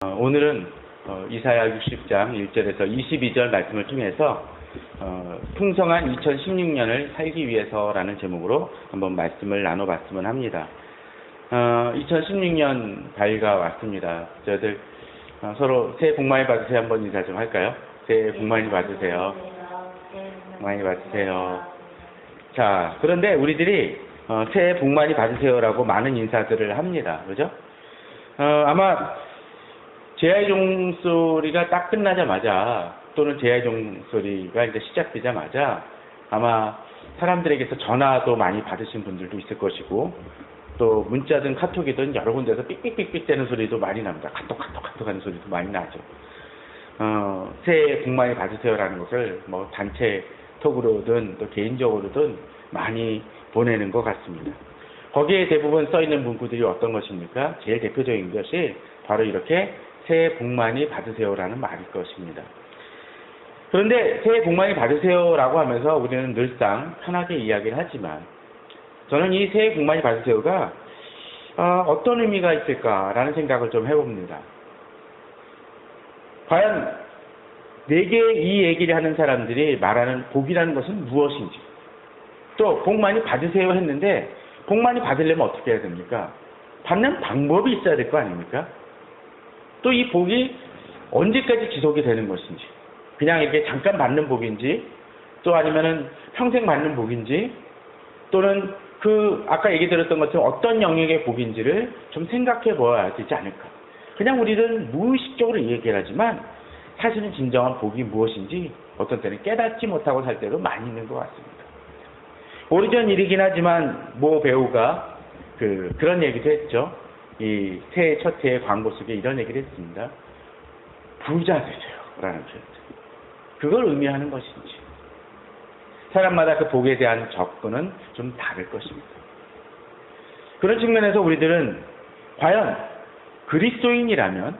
오늘은 이사야 60장 1절에서 22절 말씀을 통해서 풍성한 2016년을 살기 위해서라는 제목으로 한번 말씀을 나눠봤으면 합니다. 2016년 밝아왔습니다. 저희들 서로 새해 복 많이 받으세요. 한번 인사 좀 할까요? 새해 복 많이 받으세요. 많이 받으세요. 자, 그런데 우리들이 새해 복 많이 받으세요라고 많은 인사들을 합니다. 그죠? 아마 제아의 종소리가 딱 끝나자마자 또는 제아의 종소리가 이제 시작되자마자 아마 사람들에게서 전화도 많이 받으신 분들도 있을 것이고 또 문자든 카톡이든 여러 군데서 삑삑삑삑 되는 소리도 많이 납니다. 카톡 하는 소리도 많이 나죠. 새해 복 많이 받으세요라는 것을 뭐 단체 톡으로든 또 개인적으로든 많이 보내는 것 같습니다. 거기에 대부분 써있는 문구들이 어떤 것입니까? 제일 대표적인 것이 바로 이렇게 새해 복 많이 받으세요라는 말일 것입니다. 그런데 새해 복 많이 받으세요라고 하면서 우리는 늘상 편하게 이야기를 하지만 저는 이 새해 복 많이 받으세요가 어떤 의미가 있을까라는 생각을 좀 해봅니다. 과연 내게 이 얘기를 하는 사람들이 말하는 복이라는 것은 무엇인지, 또 복 많이 받으세요 했는데 복 많이 받으려면 어떻게 해야 됩니까? 받는 방법이 있어야 될 거 아닙니까? 또 이 복이 언제까지 지속이 되는 것인지, 그냥 이렇게 잠깐 받는 복인지, 또 아니면은 평생 받는 복인지, 또는 아까 얘기 드렸던 것처럼 어떤 영역의 복인지를 좀 생각해 보아야 되지 않을까. 그냥 우리는 무의식적으로 얘기를 하지만 사실은 진정한 복이 무엇인지 어떤 때는 깨닫지 못하고 살 때도 많이 있는 것 같습니다. 오래전 일이긴 하지만 모 배우가 그런 얘기도 했죠. 이 새해 첫 해의 광고 속에 이런 얘기를 했습니다. 부자 되세요 라는 표현. 그걸 의미하는 것인지 사람마다 그 복에 대한 접근은 좀 다를 것입니다. 그런 측면에서 우리들은 과연 그리스도인이라면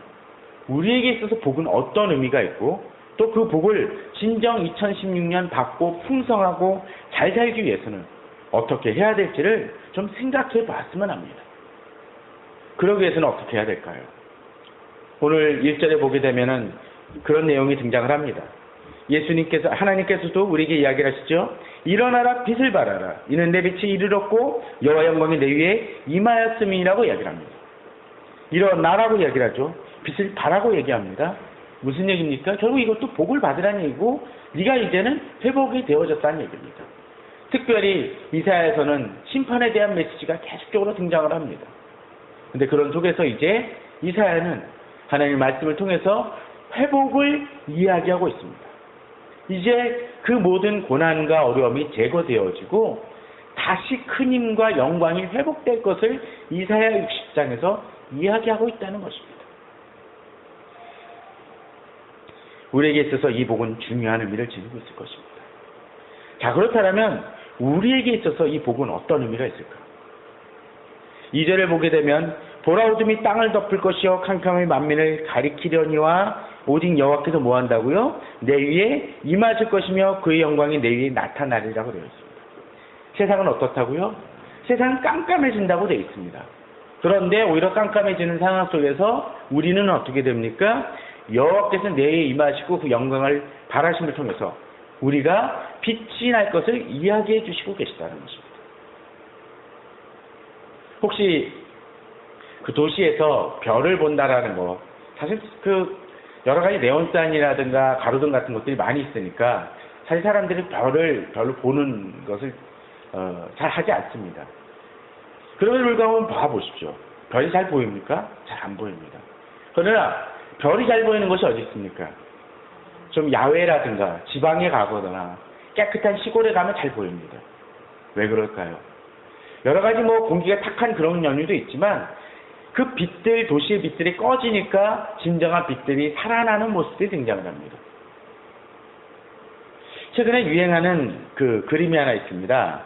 우리에게 있어서 복은 어떤 의미가 있고 또 그 복을 진정 2016년 받고 풍성하고 잘 살기 위해서는 어떻게 해야 될지를 좀 생각해 봤으면 합니다. 그러기 위해서는 어떻게 해야 될까요? 오늘 1절에 보게 되면은 그런 내용이 등장을 합니다. 하나님께서도 우리에게 이야기를 하시죠. 일어나라 빛을 발하라. 이는 내 빛이 이르렀고 여호와 영광이 내 위에 임하였음이라고 이야기를 합니다. 일어나라고 이야기를 하죠. 빛을 발하고 얘기합니다. 무슨 얘기입니까? 결국 이것도 복을 받으라는 얘기고 네가 이제는 회복이 되어졌다는 얘기입니다. 특별히 이사야에서는 심판에 대한 메시지가 계속적으로 등장을 합니다. 근데 그런 속에서 이제 이사야는 하나님의 말씀을 통해서 회복을 이야기하고 있습니다. 이제 그 모든 고난과 어려움이 제거되어지고 다시 큰 힘과 영광이 회복될 것을 이사야 60장에서 이야기하고 있다는 것입니다. 우리에게 있어서 이 복은 중요한 의미를 지니고 있을 것입니다. 자, 그렇다면 우리에게 있어서 이 복은 어떤 의미가 있을까? 2절을 보게 되면 보라 어둠이 땅을 덮을 것이요 캄캄의 만민을 가리키려니와 오직 여호와께서 뭐 한다고요? 내 위에 임하실 것이며 그의 영광이 내 위에 나타나리라고 되어 있습니다. 세상은 어떻다고요? 세상은 깜깜해진다고 되어 있습니다. 그런데 오히려 깜깜해지는 상황 속에서 우리는 어떻게 됩니까? 여호와께서 내 위에 임하시고 그 영광을 발하심을 통해서 우리가 빛이 날 것을 이야기해 주시고 계시다는 것입니다. 혹시 그 도시에서 별을 본다라는 거, 사실 여러 가지 네온사인이라든가 가로등 같은 것들이 많이 있으니까 사실 사람들이 별을 별로 보는 것을 잘 하지 않습니다. 그럼에도 불구하고 봐보십시오. 별이 잘 보입니까? 잘 안 보입니다. 그러나 별이 잘 보이는 곳이 어디 있습니까? 좀 야외라든가 지방에 가거나 깨끗한 시골에 가면 잘 보입니다. 왜 그럴까요? 여러 가지 공기가 탁한 그런 연유도 있지만 그 빛들, 도시의 빛들이 꺼지니까 진정한 빛들이 살아나는 모습이 등장을 합니다. 최근에 유행하는 그림이 하나 있습니다.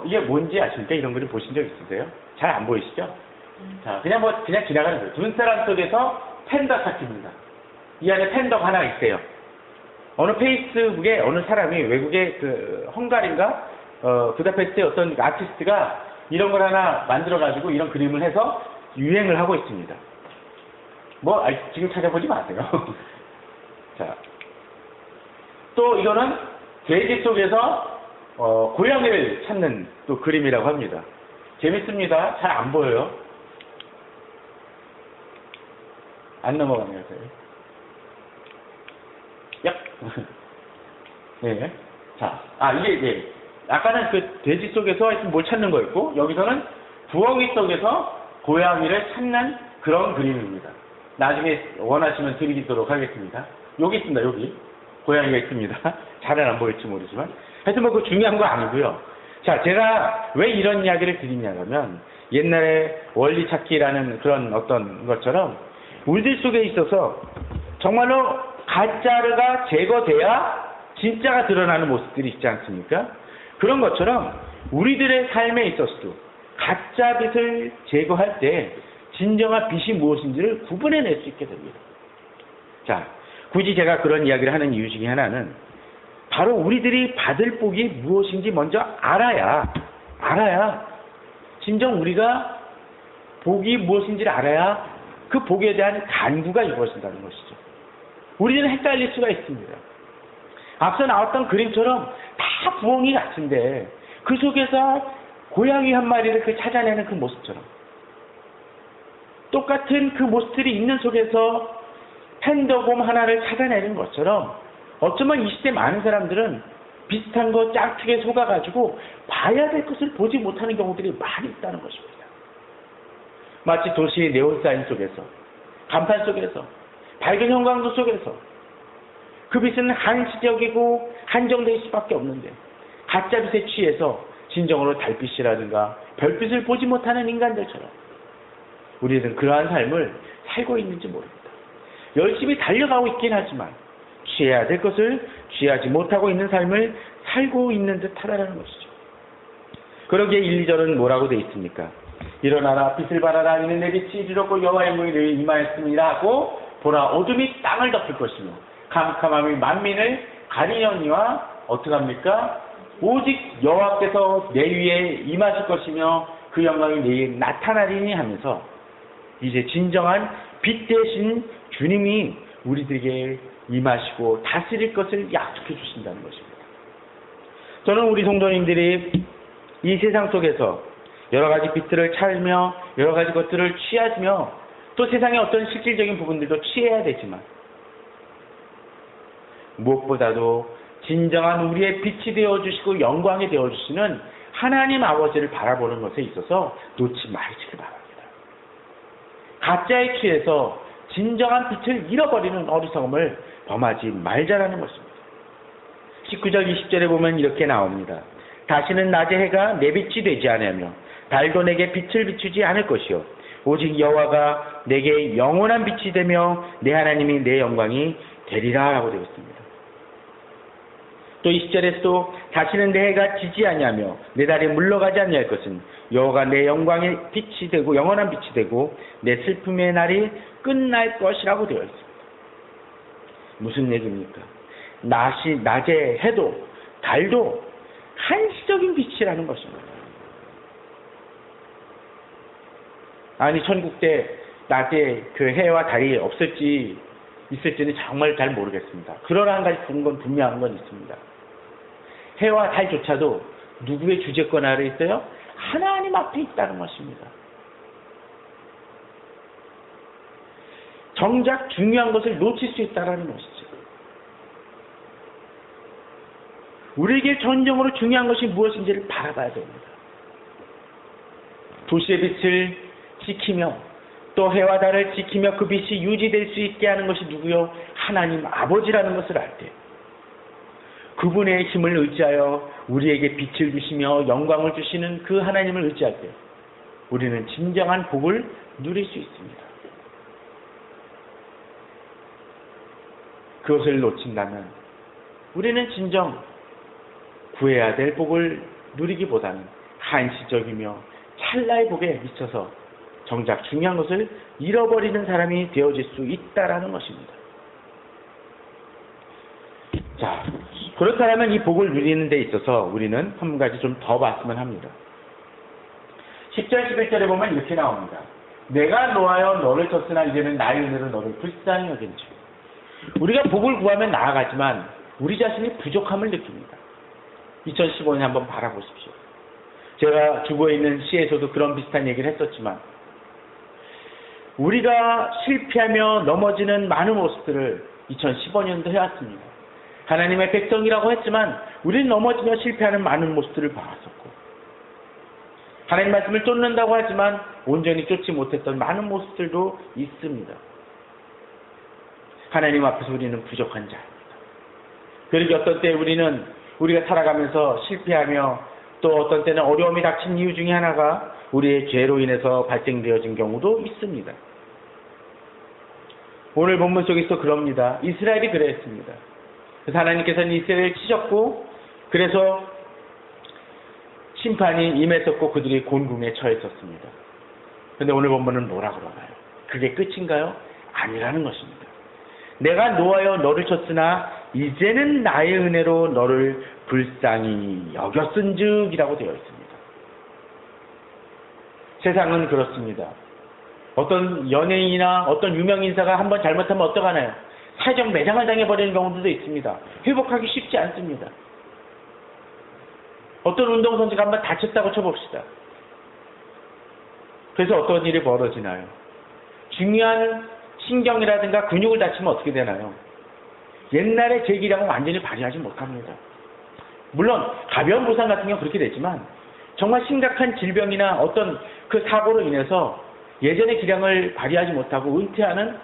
이게 뭔지 아십니까? 이런 그림 보신 적 있으세요? 잘 안 보이시죠? 자, 그냥 지나가는 거예요. 눈사람 속에서 팬더 찾기입니다. 이 안에 팬더가 하나 있어요. 어느 페이스북에 어느 사람이 외국의 헝가리인가 부다페스트의 어떤 아티스트가 이런 걸 하나 만들어가지고 이런 그림을 해서 유행을 하고 있습니다. 지금 찾아보지 마세요. 자, 또 이거는 돼지 속에서 고양이를 찾는 또 그림이라고 합니다. 재밌습니다. 잘 안 보여요. 안 넘어가네요. 야. 네. 자, 이게 아까는 그 돼지 속에서 뭘 찾는 거였고, 여기서는 부엉이 속에서 고양이를 찾는 그런 그림입니다. 나중에 원하시면 드리도록 하겠습니다. 여기 있습니다. 여기 고양이가 있습니다. 잘은 안 보일지 모르지만 하여튼 그 중요한 거 아니고요. 자, 제가 왜 이런 이야기를 드리냐면, 옛날에 원리 찾기라는 그런 어떤 것처럼 우리들 속에 있어서 정말로 가짜가 제거돼야 진짜가 드러나는 모습들이 있지 않습니까? 그런 것처럼 우리들의 삶에 있어서도 가짜 빛을 제거할 때 진정한 빛이 무엇인지를 구분해낼 수 있게 됩니다. 자, 굳이 제가 그런 이야기를 하는 이유 중에 하나는 바로 우리들이 받을 복이 무엇인지 먼저 알아야 진정 우리가 복이 무엇인지를 알아야 그 복에 대한 간구가 이루어진다는 것이죠. 우리는 헷갈릴 수가 있습니다. 앞서 나왔던 그림처럼 다 부엉이 같은데 그 속에서 고양이 한 마리를 찾아내는 그 모습처럼 똑같은 그 모습들이 있는 속에서 팬더곰 하나를 찾아내는 것처럼 어쩌면 이 시대 많은 사람들은 비슷한 거 짝퉁에 속아가지고 봐야 될 것을 보지 못하는 경우들이 많이 있다는 것입니다. 마치 도시의 네온사인 속에서, 간판 속에서, 밝은 형광도 속에서 그 빛은 한시적이고 한정될 수밖에 없는데 가짜 빛에 취해서 진정으로 달빛이라든가 별빛을 보지 못하는 인간들처럼 우리는 그러한 삶을 살고 있는지 모릅니다. 열심히 달려가고 있긴 하지만 취해야 될 것을 취하지 못하고 있는 삶을 살고 있는 듯 하다는 것이죠. 그러기에 1, 2절은 뭐라고 되어 있습니까? 일어나라 빛을 발하라 이는 내 빛이 이르렀고 여호와의 공의를 임하였습니다 하고 보라 어둠이 땅을 덮을 것이며 캄캄함이 만민을 가리려니와 어떡합니까? 오직 여호와께서 내 위에 임하실 것이며 그 영광이 내 위에 나타나리니 하면서 이제 진정한 빛 대신 주님이 우리들에게 임하시고 다스릴 것을 약속해 주신다는 것입니다. 저는 우리 성도님들이 이 세상 속에서 여러 가지 빛들을 찾으며 여러 가지 것들을 취하며 또 세상의 어떤 실질적인 부분들도 취해야 되지만 무엇보다도 진정한 우리의 빛이 되어주시고 영광이 되어주시는 하나님 아버지를 바라보는 것에 있어서 놓지 마시기 바랍니다. 가짜에 취해서 진정한 빛을 잃어버리는 어리석음을 범하지 말자라는 것입니다. 19절 20절에 보면 이렇게 나옵니다. 다시는 낮의 해가 내 빛이 되지 않으며 달도 내게 빛을 비추지 않을 것이요 오직 여호와가 내게 영원한 빛이 되며 내 하나님이 내 영광이 되리라 라고 되어 있습니다. 또 20절에서도 다시는 내 해가 지지 아니하며 내 달이 물러가지 아니할 것은 여호와가 내 영광의 빛이 되고 영원한 빛이 되고 내 슬픔의 날이 끝날 것이라고 되어 있습니다. 무슨 얘기입니까? 낮에 해도 달도 한시적인 빛이라는 것입니다. 아니 천국 때 낮에 그 해와 달이 있을지는 정말 잘 모르겠습니다. 그러나 한 가지 건 분명한 건 있습니다. 해와 달조차도 누구의 주재권 아래 있어요? 하나님 앞에 있다는 것입니다. 정작 중요한 것을 놓칠 수 있다는 것이죠. 우리에게 전적으로 중요한 것이 무엇인지를 바라봐야 됩니다. 도시의 빛을 지키며 또 해와 달을 지키며 그 빛이 유지될 수 있게 하는 것이 누구요? 하나님 아버지라는 것을 알 때 그분의 힘을 의지하여 우리에게 빛을 주시며 영광을 주시는 그 하나님을 의지할 때 우리는 진정한 복을 누릴 수 있습니다. 그것을 놓친다면 우리는 진정 구해야 될 복을 누리기보다는 한시적이며 찰나의 복에 미쳐서 정작 중요한 것을 잃어버리는 사람이 되어질 수 있다라는 것입니다. 자, 그렇다면 이 복을 누리는 데 있어서 우리는 한 가지 좀 더 봤으면 합니다. 10절, 11절에 보면 이렇게 나옵니다. 내가 놓아여 너를 쳤으나 이제는 나의 은혜로 너를 불쌍히 여긴지. 우리가 복을 구하면 나아가지만 우리 자신이 부족함을 느낍니다. 2015년 한번 바라보십시오. 제가 주고에 있는 시에서도 그런 비슷한 얘기를 했었지만 우리가 실패하며 넘어지는 많은 모습들을 2015년도 해왔습니다. 하나님의 백성이라고 했지만 우리는 넘어지며 실패하는 많은 모습들을 봐왔었고 하나님 말씀을 쫓는다고 하지만 온전히 쫓지 못했던 많은 모습들도 있습니다. 하나님 앞에서 우리는 부족한 자입니다. 그리고 어떤 때 우리가 살아가면서 실패하며 또 어떤 때는 어려움이 닥친 이유 중에 하나가 우리의 죄로 인해서 발생되어진 경우도 있습니다. 오늘 본문 속에서 그럽니다. 이스라엘이 그랬습니다. 그래서 하나님께서는 이스라엘을 치셨고 그래서 심판이 임했었고 그들이 곤궁에 처했었습니다. 그런데 오늘 본문은 뭐라 그러나요? 그게 끝인가요? 아니라는 것입니다. 내가 노하여 너를 쳤으나 이제는 나의 은혜로 너를 불쌍히 여겼은즉 이라고 되어 있습니다. 세상은 그렇습니다. 어떤 연예인이나 어떤 유명 인사가 한번 잘못하면 어떡하나요? 사회적 매장을 당해버리는 경우도 있습니다. 회복하기 쉽지 않습니다. 어떤 운동선수가 한번 다쳤다고 쳐봅시다. 그래서 어떤 일이 벌어지나요? 중요한 신경이라든가 근육을 다치면 어떻게 되나요? 옛날의 제 기량을 완전히 발휘하지 못합니다. 물론 가벼운 부상 같은 경우는 그렇게 되지만 정말 심각한 질병이나 어떤 그 사고로 인해서 예전의 기량을 발휘하지 못하고 은퇴하는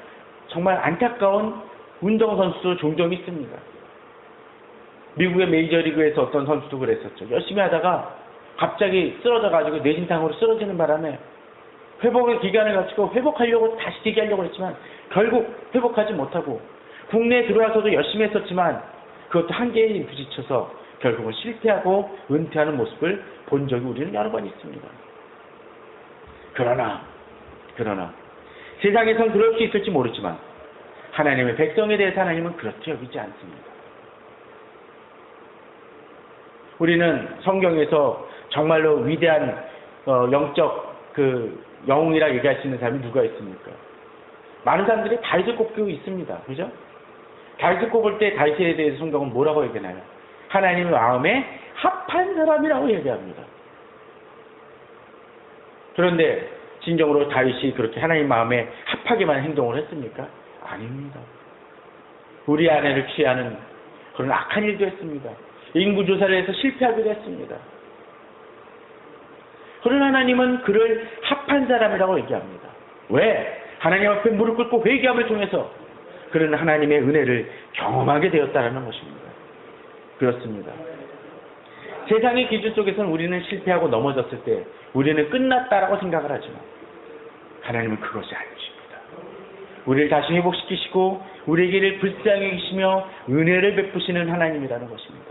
정말 안타까운 운동선수도 종종 있습니다. 미국의 메이저리그에서 어떤 선수도 그랬었죠. 열심히 하다가 갑자기 쓰러져가지고 뇌진탕으로 쓰러지는 바람에 회복의 기간을 거치고 회복하려고 다시 대기하려고 했지만 결국 회복하지 못하고 국내에 들어와서도 열심히 했었지만 그것도 한계에 부딪혀서 결국은 실패하고 은퇴하는 모습을 본 적이 우리는 여러 번 있습니다. 그러나 세상에선 그럴 수 있을지 모르지만 하나님의 백성에 대해서 하나님은 그렇게 여기지 않습니다. 우리는 성경에서 정말로 위대한 영적 영웅이라 얘기할 수 있는 사람이 누가 있습니까? 많은 사람들이 다윗을 꼽고 있습니다. 그죠? 다윗을 꼽을 때 다윗에 대해서 성경은 뭐라고 얘기하나요? 하나님의 마음에 합한 사람이라고 얘기합니다. 그런데 진정으로 다윗이 그렇게 하나님 마음에 합하게만 행동을 했습니까? 아닙니다. 우리 아내를 취하는 그런 악한 일도 했습니다. 인구조사를 해서 실패하기도 했습니다. 그러나 하나님은 그를 합한 사람이라고 얘기합니다. 왜? 하나님 앞에 무릎 꿇고 회개함을 통해서 그는 하나님의 은혜를 경험하게 되었다는 것입니다. 그렇습니다. 세상의 기준 속에서는 우리는 실패하고 넘어졌을 때 우리는 끝났다라고 생각을 하지만 하나님은 그것이 아니십니다. 우리를 다시 회복시키시고 우리에게 불쌍히 계시며 은혜를 베푸시는 하나님이라는 것입니다.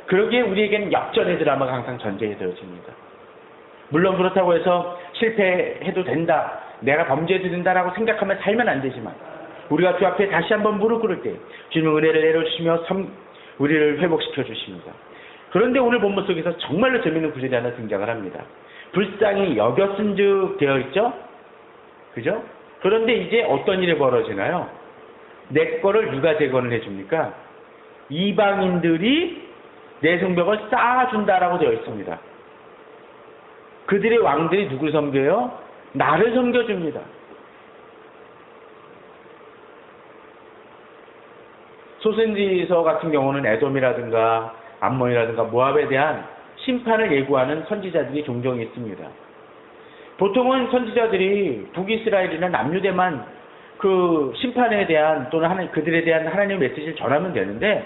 그러기에 우리에게는 역전의 드라마가 항상 전제해 되어집니다. 물론 그렇다고 해서 실패해도 된다, 내가 범죄해도 된다라고 생각하면 살면 안 되지만 우리가 주 앞에 다시 한번 무릎 꿇을 때 주님은 은혜를 내려주시며 우리를 회복시켜 주십니다. 그런데 오늘 본문 속에서 정말로 재미있는 구절이 하나 등장을 합니다. 불쌍히 여겼은즉 되어 있죠? 그죠? 그런데 이제 어떤 일이 벌어지나요? 내 거를 누가 재건을 해줍니까? 이방인들이 내 성벽을 쌓아준다라고 되어 있습니다. 그들의 왕들이 누구를 섬겨요? 나를 섬겨줍니다. 소선지서 같은 경우는 에돔이라든가 암몬이라든가 모압에 대한 심판을 예고하는 선지자들이 종종 있습니다. 보통은 선지자들이 북이스라엘이나 남유대만 그 심판에 대한 또는 그들에 대한 하나님의 메시지를 전하면 되는데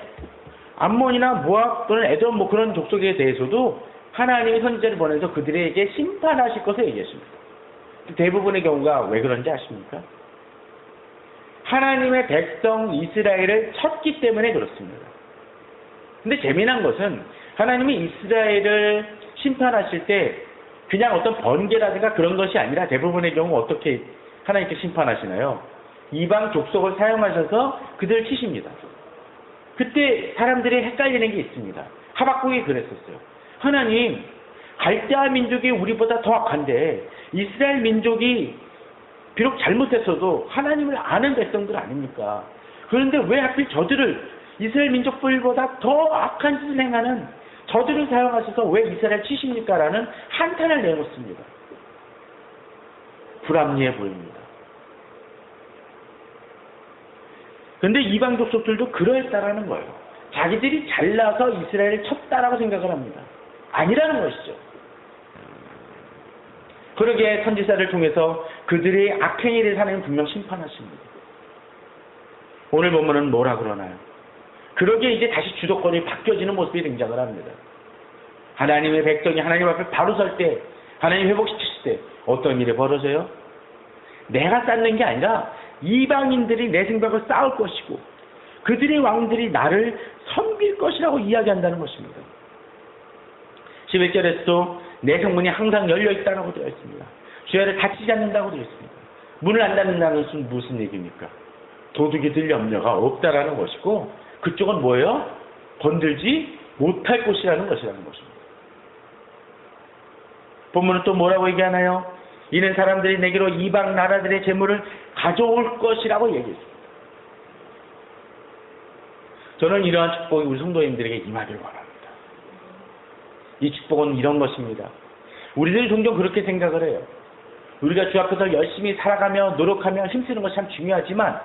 암몬이나 모압 또는 에돔 그런 족속에 대해서도 하나님의 선지자를 보내서 그들에게 심판하실 것을 얘기했습니다. 대부분의 경우가 왜 그런지 아십니까? 하나님의 백성 이스라엘을 쳤기 때문에 그렇습니다. 근데 재미난 것은 하나님이 이스라엘을 심판하실 때 그냥 어떤 번개라든가 그런 것이 아니라 대부분의 경우 어떻게 하나님께 심판하시나요? 이방 족속을 사용하셔서 그들을 치십니다. 그때 사람들이 헷갈리는 게 있습니다. 하박국이 그랬었어요. 하나님, 갈대아 민족이 우리보다 더 악한데 이스라엘 민족이 비록 잘못했어도 하나님을 아는 백성들 아닙니까? 그런데 왜 하필 저들을 이스라엘 민족들보다 더 악한 짓을 행하는 저들을 사용하셔서 왜 이스라엘 치십니까? 라는 한탄을 내놓습니다. 불합리해 보입니다. 그런데 이방 족속들도 그러했다라는 거예요. 자기들이 잘나서 이스라엘을 쳤다라고 생각을 합니다. 아니라는 것이죠. 그러기에 선지자를 통해서 그들의 악행위를 하나님 분명 심판하십니다. 오늘 본문은 뭐라 그러나요? 그러기에 이제 다시 주도권이 바뀌어지는 모습이 등장을 합니다. 하나님의 백성이 하나님 앞에 바로 설 때, 하나님 회복시키실 때 어떤 일이 벌어져요? 내가 쌓는 게 아니라 이방인들이 내 생각을 쌓을 것이고 그들의 왕들이 나를 섬길 것이라고 이야기한다는 것입니다. 11절에서도 내 성문이 항상 열려있다고 되어 있습니다. 주야를 닫히지 않는다고 되어 있습니다. 문을 안 닫는다는 것은 무슨 얘기입니까? 도둑이 들 염려가 없다라는 것이고 그쪽은 뭐예요? 건들지 못할 곳이라는 것이라는 것입니다. 본문은 또 뭐라고 얘기하나요? 이는 사람들이 내게로 이방 나라들의 재물을 가져올 것이라고 얘기했습니다. 저는 이러한 축복이 우리 성도님들에게 임하길 원합니다. 이 축복은 이런 것입니다. 우리들이 종종 그렇게 생각을 해요. 우리가 주 앞에서 열심히 살아가며 노력하며 힘쓰는 것이 참 중요하지만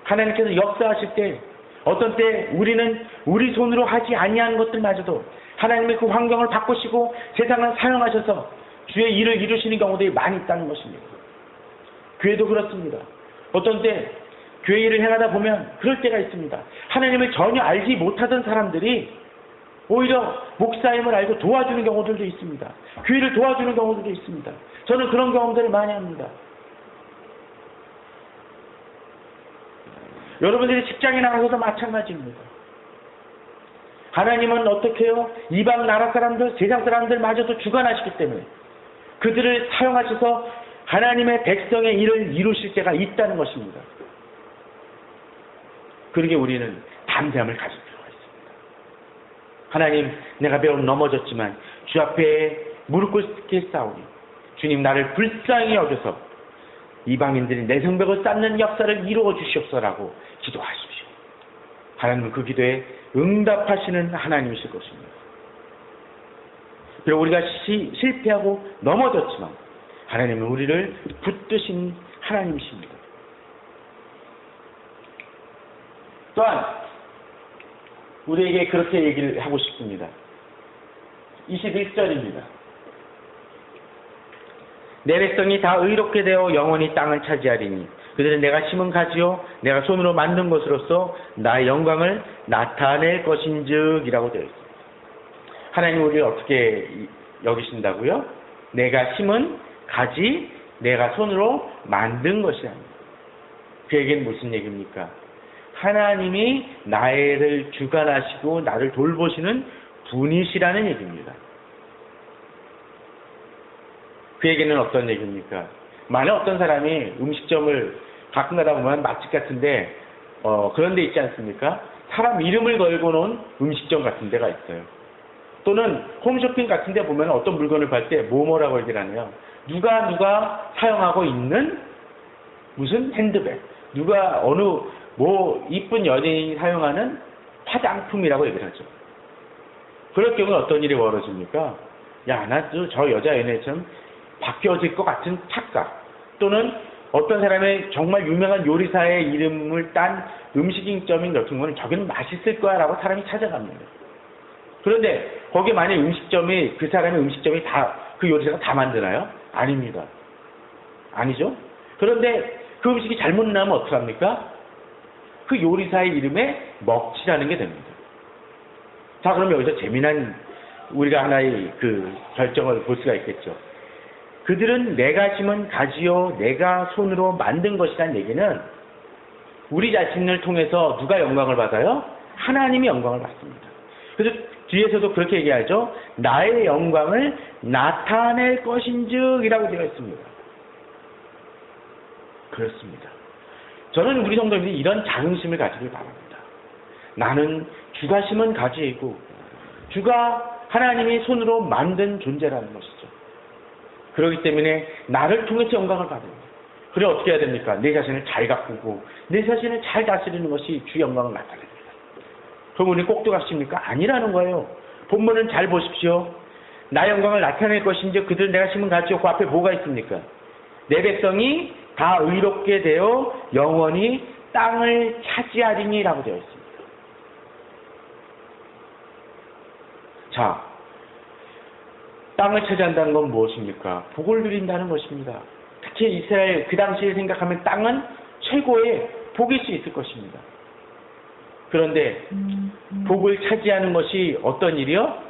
하나님께서 역사하실 때 어떤 때 우리는 우리 손으로 하지 아니한 것들마저도 하나님의 그 환경을 바꾸시고 세상을 사용하셔서 주의 일을 이루시는 경우들이 많이 있다는 것입니다. 교회도 그렇습니다. 어떤 때 교회 일을 행하다 보면 그럴 때가 있습니다. 하나님을 전혀 알지 못하던 사람들이 오히려 목사임을 알고 도와주는 경우들도 있습니다. 교회를 도와주는 경우들도 있습니다. 저는 그런 경험들을 많이 합니다. 여러분들이 직장에 나가서도 마찬가지입니다. 하나님은 어떻게 해요? 이방 나라 사람들, 세상 사람들마저도 주관하시기 때문에 그들을 사용하셔서 하나님의 백성의 일을 이루실 때가 있다는 것입니다. 그러기에 우리는 담대함을 가질 필요가 있습니다. 하나님, 내가 매우 넘어졌지만 주 앞에 무릎 꿇게 싸우니 주님 나를 불쌍히 여겨서 이방인들이 내 성벽을 쌓는 역사를 이루어 주시옵소서라고 기도하십시오. 하나님은 그 기도에 응답하시는 하나님이실 것입니다. 비록 우리가 실패하고 넘어졌지만 하나님은 우리를 붙드신 하나님이십니다. 또한 우리에게 그렇게 얘기를 하고 싶습니다. 21절입니다. 내 백성이 다 의롭게 되어 영원히 땅을 차지하리니 그들은 내가 심은 가지요 내가 손으로 만든 것으로서 나의 영광을 나타낼 것인즉 이라고 되어 있습니다. 하나님 우리를 어떻게 여기신다고요? 내가 심은 가지 내가 손으로 만든 것이랍니다. 그 얘기는 무슨 얘기입니까? 하나님이 나를 주관하시고 나를 돌보시는 분이시라는 얘기입니다. 그 얘기는 어떤 얘기입니까? 만약 어떤 사람이 음식점을 가끔 가다 보면 맛집 같은데 그런 데 있지 않습니까? 사람 이름을 걸고 놓은 음식점 같은 데가 있어요. 또는 홈쇼핑 같은 데 보면 어떤 물건을 팔 때 뭐라고 얘기를 하네요. 누가 사용하고 있는 무슨 핸드백, 누가 어느 이쁜 연예인이 사용하는 화장품이라고 얘기를 하죠. 그럴 경우에 어떤 일이 벌어집니까? 야, 나 저 여자 연예인처럼 바뀌어질 것 같은 착각, 또는 어떤 사람의 정말 유명한 요리사의 이름을 딴 음식점인 같은 경우는 저기는 맛있을 거야 라고 사람이 찾아갑니다. 그런데 거기에 만약 음식점이 그 사람의 음식점이 다 그 요리사가 다 만드나요? 아닙니다. 아니죠? 그런데 그 음식이 잘못 나면 어떡합니까? 그 요리사의 이름에 먹칠하는 게 됩니다. 자, 그럼 여기서 재미난 우리가 하나의 그 결정을 볼 수가 있겠죠. 그들은 내가 심은 가지요 내가 손으로 만든 것이라는 얘기는 우리 자신을 통해서 누가 영광을 받아요? 하나님이 영광을 받습니다. 그래서 뒤에서도 그렇게 얘기하죠. 나의 영광을 나타낼 것인즉 이라고 되어 있습니다. 그렇습니다. 저는 우리 성도님들이 이런 자긍심을 가지길 바랍니다. 나는 주가 심은 가지이고 주가 하나님이 손으로 만든 존재라는 것이죠. 그렇기 때문에 나를 통해서 영광을 받는 거예요. 그래 어떻게 해야 됩니까? 내 자신을 잘 가꾸고 내 자신을 잘 다스리는 것이 주 영광을 나타냅니다. 그럼 우리 꼭두각십니까? 아니라는 거예요. 본문은 잘 보십시오. 나 영광을 나타낼 것인지 그들 내가 심은 가지요. 그 앞에 뭐가 있습니까? 내 백성이 다 의롭게 되어 영원히 땅을 차지하리니 라고 되어 있습니다. 자, 땅을 차지한다는 건 무엇입니까? 복을 누린다는 것입니다. 특히 이스라엘 그 당시에 생각하면 땅은 최고의 복일 수 있을 것입니다. 그런데 복을 차지하는 것이 어떤 일이요?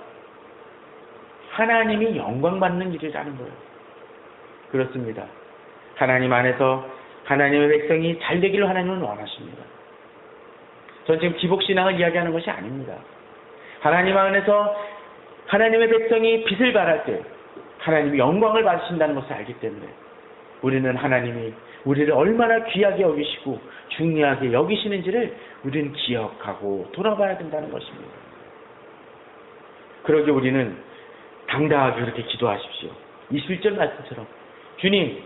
하나님이 영광받는 일이라는 거예요. 그렇습니다. 하나님 안에서 하나님의 백성이 잘 되기를 하나님은 원하십니다. 전 지금 기복신앙을 이야기하는 것이 아닙니다. 하나님 안에서 하나님의 백성이 빛을 발할 때 하나님이 영광을 받으신다는 것을 알기 때문에 우리는 하나님이 우리를 얼마나 귀하게 여기시고 중요하게 여기시는지를 우리는 기억하고 돌아봐야 된다는 것입니다. 그러기 우리는 당당하게 그렇게 기도하십시오. 21절 말씀처럼 주님,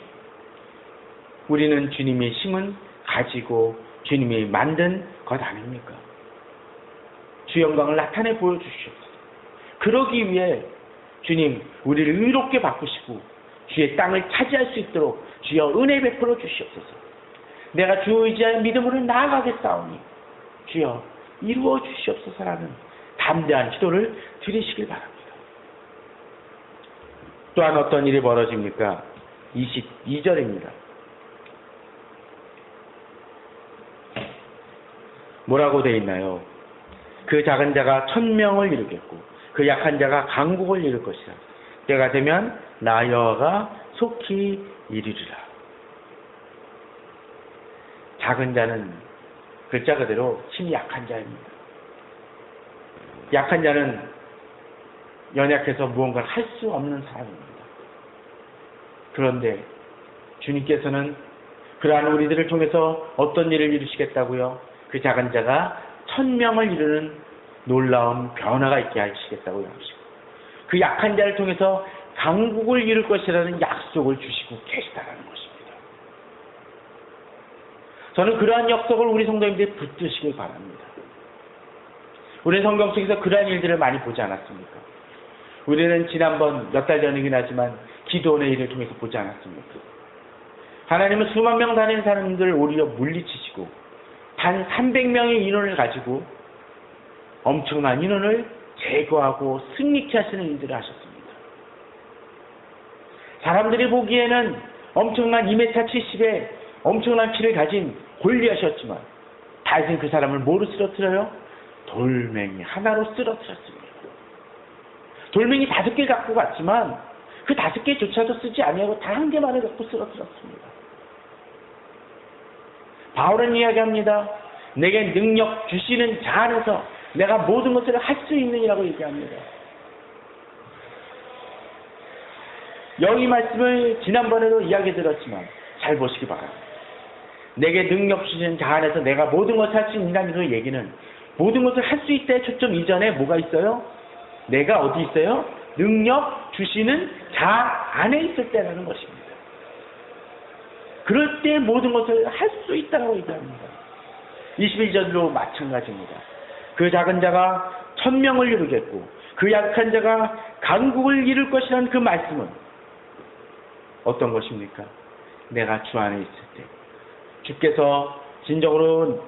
우리는 주님의 심은 가지고 주님이 만든 것 아닙니까? 주 영광을 나타내 보여주시옵소서. 그러기 위해 주님 우리를 의롭게 바꾸시고 주의 땅을 차지할 수 있도록 주여 은혜 베풀어 주시옵소서. 내가 주 의지하여 믿음으로 나아가겠사오니 주여 이루어 주시옵소서라는 담대한 기도를 드리시길 바랍니다. 또한 어떤 일이 벌어집니까? 22절입니다. 뭐라고 되어 있나요? 그 작은 자가 1000명을 이루겠고 그 약한 자가 강국을 이룰 것이라. 때가 되면 나 여호와가 속히 이루리라. 작은 자는 글자 그대로 힘이 약한 자입니다. 약한 자는 연약해서 무언가를 할 수 없는 사람입니다. 그런데 주님께서는 그러한 우리들을 통해서 어떤 일을 이루시겠다고요? 그 작은 자가 1000명을 이루는 놀라운 변화가 있게 하시겠다고 하시고 그 약한 자를 통해서 강국을 이룰 것이라는 약속을 주시고 계시다는 것입니다. 저는 그러한 약속을 우리 성도님들이 붙드시길 바랍니다. 우리 성경 속에서 그러한 일들을 많이 보지 않았습니까? 우리는 지난번 몇 달 전이긴 하지만 기도원의 일을 통해서 보지 않았습니까? 하나님은 수만 명 다니는 사람들을 오히려 물리치시고 단 300명의 인원을 가지고 엄청난 인원을 제거하고 승리케 하시는 일들을 하셨습니다. 사람들이 보기에는 엄청난 2m 70의 엄청난 키를 가진 골리앗이었지만 다윗은 그 사람을 뭐로 쓰러뜨려요? 돌멩이 하나로 쓰러뜨렸습니다. 돌멩이 5개 갖고 갔지만 그 5개조차도 쓰지 아니하고 단 1개만을 갖고 쓰러뜨렸습니다. 바울은 이야기합니다. 내게 능력 주시는 자 안에서 내가 모든 것을 할 수 있느니라고 얘기합니다. 여기 말씀을 지난번에도 이야기 드렸지만 잘 보시기 바랍니다. 내게 능력 주시는 자 안에서 내가 모든 것을 할 수 있다는 그 얘기는 모든 것을 할 수 있다의 초점 이전에 뭐가 있어요? 내가 어디 있어요? 능력 주시는 자 안에 있을 때라는 것입니다. 그럴 때 모든 것을 할 수 있다고 얘기합니다. 21절도 마찬가지입니다. 그 작은 자가 1000명을 이루겠고 그 약한 자가 강국을 이룰 것이라는 그 말씀은 어떤 것입니까? 내가 주 안에 있을 때 주께서 진정으로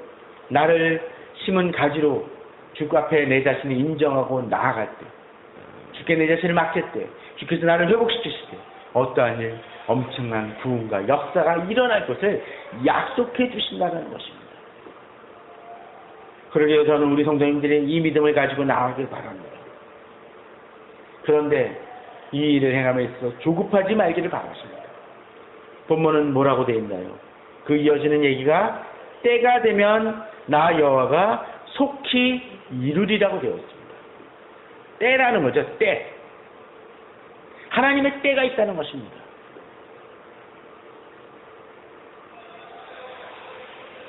나를 심은 가지로 주 앞에 내 자신을 인정하고 나아갈 때 주께 내 자신을 맡길 때 주께서 나를 회복시키실 때 어떠한 일 엄청난 구원과 역사가 일어날 것을 약속해 주신다는 것입니다. 그러기에 저는 우리 성도님들이 이 믿음을 가지고 나아가길 바랍니다. 그런데 이 일을 행함에 있어서 조급하지 말기를 바라십니다. 본문은 뭐라고 되어 있나요? 그 이어지는 얘기가 때가 되면 나 여호와가 속히 이루리라고 되어 있습니다. 때라는 거죠. 때. 하나님의 때가 있다는 것입니다.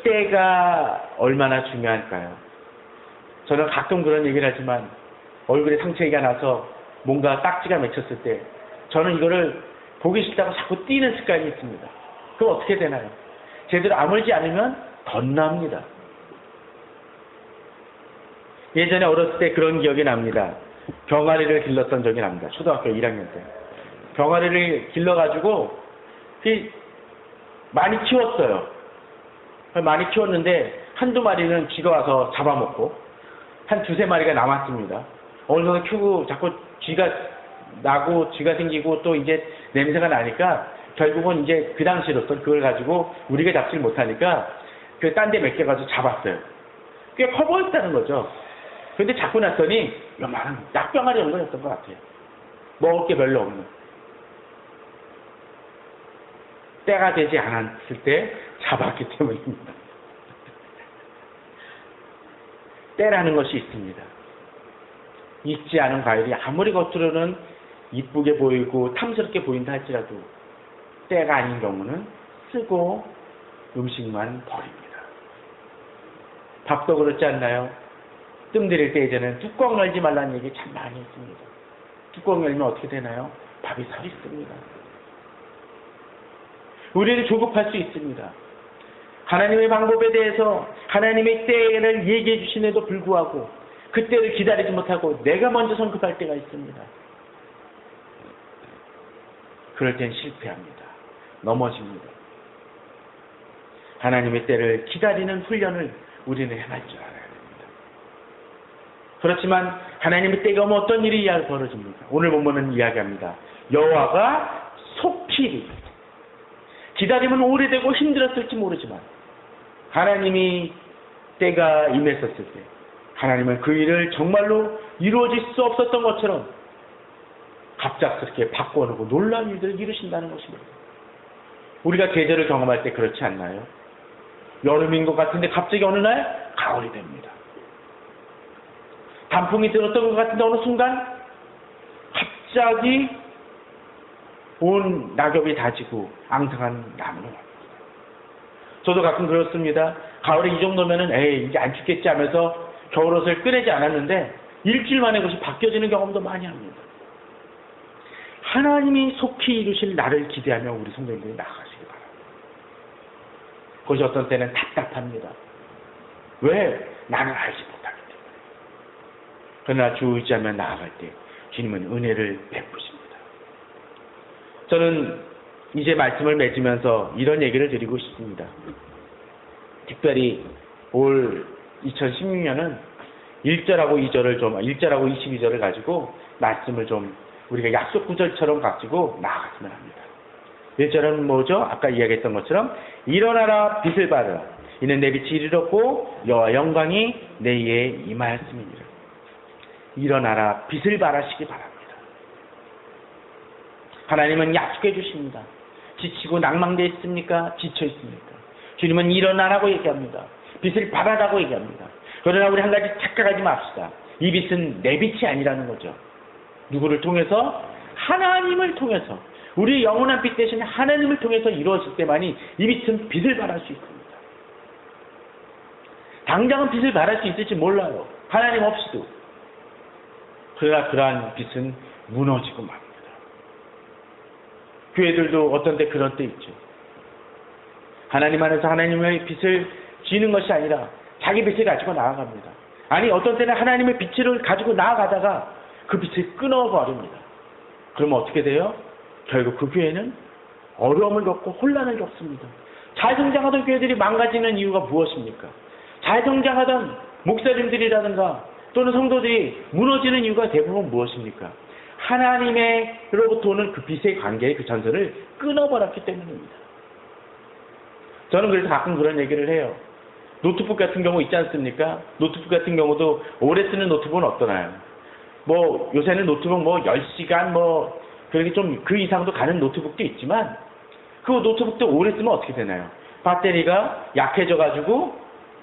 때가 얼마나 중요할까요? 저는 가끔 그런 얘기를 하지만 얼굴에 상처가 나서 뭔가 딱지가 맺혔을 때 저는 이거를 보기 싫다고 자꾸 띄는 습관이 있습니다. 그럼 어떻게 되나요? 제대로 아물지 않으면 덧납니다. 예전에 어렸을 때 그런 기억이 납니다. 병아리를 길렀던 적이 납니다. 초등학교 1학년 때. 병아리를 길러가지고 많이 키웠어요. 많이 키웠는데 한두 마리는 쥐가 와서 잡아먹고 한 두세 마리가 남았습니다. 어느 정도 키우고 자꾸 쥐가 나고 쥐가 생기고 또 이제 냄새가 나니까 결국은 이제 그 당시로서 그걸 가지고 우리가 잡질 못하니까 그 딴 데 맡겨가지고 잡았어요. 꽤 커 보였다는 거죠. 근데 잡고 났더니 요만한 약병아리 정도였던 것 같아요. 먹을 게 별로 없는. 때가 되지 않았을 때 잡았기 때문입니다. 때라는 것이 있습니다. 익지 않은 과일이 아무리 겉으로는 이쁘게 보이고 탐스럽게 보인다 할지라도 때가 아닌 경우는 쓰고 음식만 버립니다. 밥도 그렇지 않나요? 뜸 들일 때 이제는 뚜껑 열지 말라는 얘기 참 많이 했습니다. 뚜껑 열면 어떻게 되나요? 밥이 서 있습니다. 우리는 조급할 수 있습니다. 하나님의 방법에 대해서 하나님의 때를 얘기해 주심에도 불구하고 그 때를 기다리지 못하고 내가 먼저 성급할 때가 있습니다. 그럴 땐 실패합니다. 넘어집니다. 하나님의 때를 기다리는 훈련을 우리는 행할 줄 알아야 됩니다. 그렇지만 하나님의 때가 오면 어떤 일이 벌어집니까? 오늘 본문은 이야기합니다. 여호와가 속히 기다림은 오래되고 힘들었을지 모르지만 하나님이 때가 임했었을 때 하나님은 그 일을 정말로 이루어질 수 없었던 것처럼 갑작스럽게 바꿔놓고 놀라운 일들을 이루신다는 것입니다. 우리가 계절을 경험할 때 그렇지 않나요? 여름인 것 같은데 갑자기 어느 날 가을이 됩니다. 단풍이 들었던 것 같은데 어느 순간 갑자기 온 낙엽이 다지고 앙상한 나무로 갑니다. 저도 가끔 그렇습니다. 가을에 이 정도면은 에이 이제 안 춥겠지 하면서 겨울옷을 꺼내지 않았는데 일주일 만에 그것이 바뀌어지는 경험도 많이 합니다. 하나님이 속히 이루실 날을 기대하며 우리 성도님들이 나아가시기 바랍니다. 그것이 어떤 때는 답답합니다. 왜? 나는 알지 못하기 때문에. 그러나 주 의지하며 나아갈 때 주님은 은혜를 베푸십니다. 저는 이제 말씀을 맺으면서 이런 얘기를 드리고 싶습니다. 특별히 올 2016년은 1절하고 1절하고 22절을 가지고 말씀을 좀 우리가 약속 구절처럼 가지고 나아갔으면 합니다. 1절은 뭐죠? 아까 이야기했던 것처럼 일어나라 빛을 발하라. 이는 내 빛이 이르렀고 여호와 영광이 내 위에 임하였음이니라. 일어나라 빛을 발하시기 바랍니다. 하나님은 약속해 주십니다. 지치고 낭망되어 있습니까? 지쳐 있습니까? 주님은 일어나라고 얘기합니다. 빛을 발하라고 얘기합니다. 그러나 우리 한 가지 착각하지 맙시다. 이 빛은 내 빛이 아니라는 거죠. 누구를 통해서? 하나님을 통해서. 우리의 영원한 빛 대신 하나님을 통해서 이루어질 때만이 이 빛은 빛을 발할 수 있습니다. 당장은 빛을 발할 수 있을지 몰라요. 하나님 없이도. 그러나 그러한 빛은 무너지고 맙니다. 교회들도 어떤 때 그런 때 있죠. 하나님 안에서 하나님의 빛을 지는 것이 아니라 자기 빛을 가지고 나아갑니다. 아니 어떤 때는 하나님의 빛을 가지고 나아가다가 그 빛을 끊어버립니다. 그러면 어떻게 돼요? 결국 그 교회는 어려움을 겪고 혼란을 겪습니다. 잘 성장하던 교회들이 망가지는 이유가 무엇입니까? 잘 성장하던 목사님들이라든가 또는 성도들이 무너지는 이유가 대부분 무엇입니까? 하나님으로부터 오는 그 빛의 관계의 그 전선을 끊어버렸기 때문입니다. 저는 그래서 가끔 그런 얘기를 해요. 노트북 같은 경우 있지 않습니까? 노트북 같은 경우도 오래 쓰는 노트북은 어떠나요? 뭐 요새는 노트북 10시간 그렇게 좀 그 이상도 가는 노트북도 있지만 그 노트북도 오래 쓰면 어떻게 되나요? 배터리가 약해져 가지고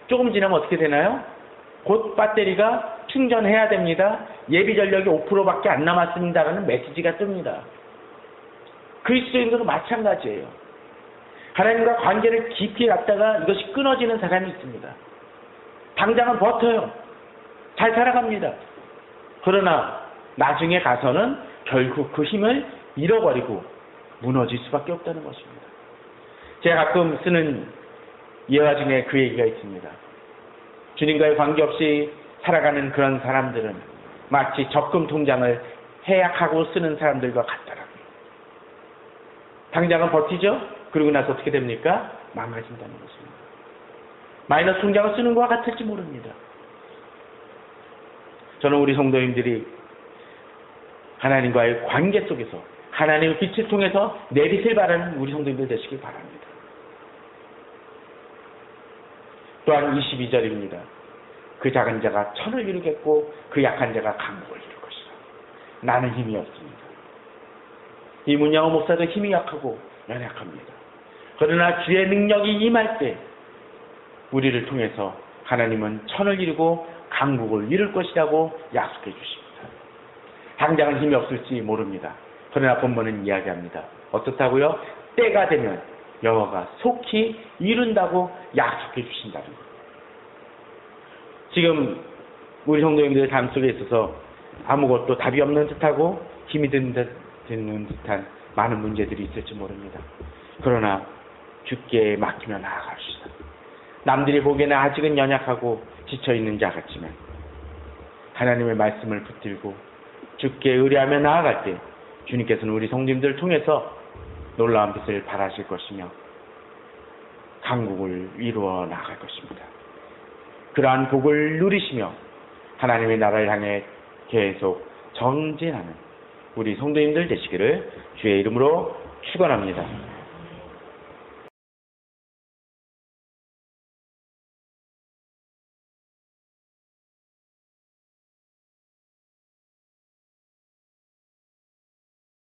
조금 지나면 어떻게 되나요? 곧 배터리가 충전해야 됩니다. 예비 전력이 5%밖에 안 남았습니다라는 메시지가 뜹니다. 그리스도인들도 마찬가지예요. 하나님과 관계를 깊이 갖다가 이것이 끊어지는 사람이 있습니다. 당장은 버텨요. 잘 살아갑니다. 그러나 나중에 가서는 결국 그 힘을 잃어버리고 무너질 수밖에 없다는 것입니다. 제가 가끔 쓰는 예화 중에 그 얘기가 있습니다. 주님과의 관계없이 살아가는 그런 사람들은 마치 적금 통장을 해약하고 쓰는 사람들과 같더라고요. 당장은 버티죠? 그러고 나서 어떻게 됩니까? 망가진다는 것입니다. 마이너스 통장을 쓰는 것과 같을지 모릅니다. 저는 우리 성도님들이 하나님과의 관계 속에서 하나님의 빛을 통해서 내빛을 바라는 우리 성도님들 되시길 바랍니다. 또한 22절입니다. 그 작은 자가 천을 이루겠고 그 약한 자가 강국을 이룰 것이라. 나는 힘이 없습니다. 이 문양호 목사도 힘이 약하고 연약합니다. 그러나 주의 능력이 임할 때 우리를 통해서 하나님은 천을 이루고 강국을 이룰 것이라고 약속해 주십니다. 당장은 힘이 없을지 모릅니다. 그러나 본문은 이야기합니다. 어떻다고요? 때가 되면 여호와가 속히 이룬다고 약속해 주신다는 것. 지금 우리 성도님들의 삶 속에 있어서 아무것도 답이 없는 듯하고 힘이 드는 듯한 많은 문제들이 있을지 모릅니다. 그러나 주께 맡기며 나아갑시다. 남들이 보기에는 아직은 연약하고 지쳐있는 자 같지만 하나님의 말씀을 붙들고 주께 의뢰하며 나아갈 때 주님께서는 우리 성도님들을 통해서 놀라운 빛을 발하실 것이며 강국을 이루어 나갈 것입니다. 그러한 복을 누리시며 하나님의 나라를 향해 계속 전진하는 우리 성도님들 되시기를 주의 이름으로 축원합니다.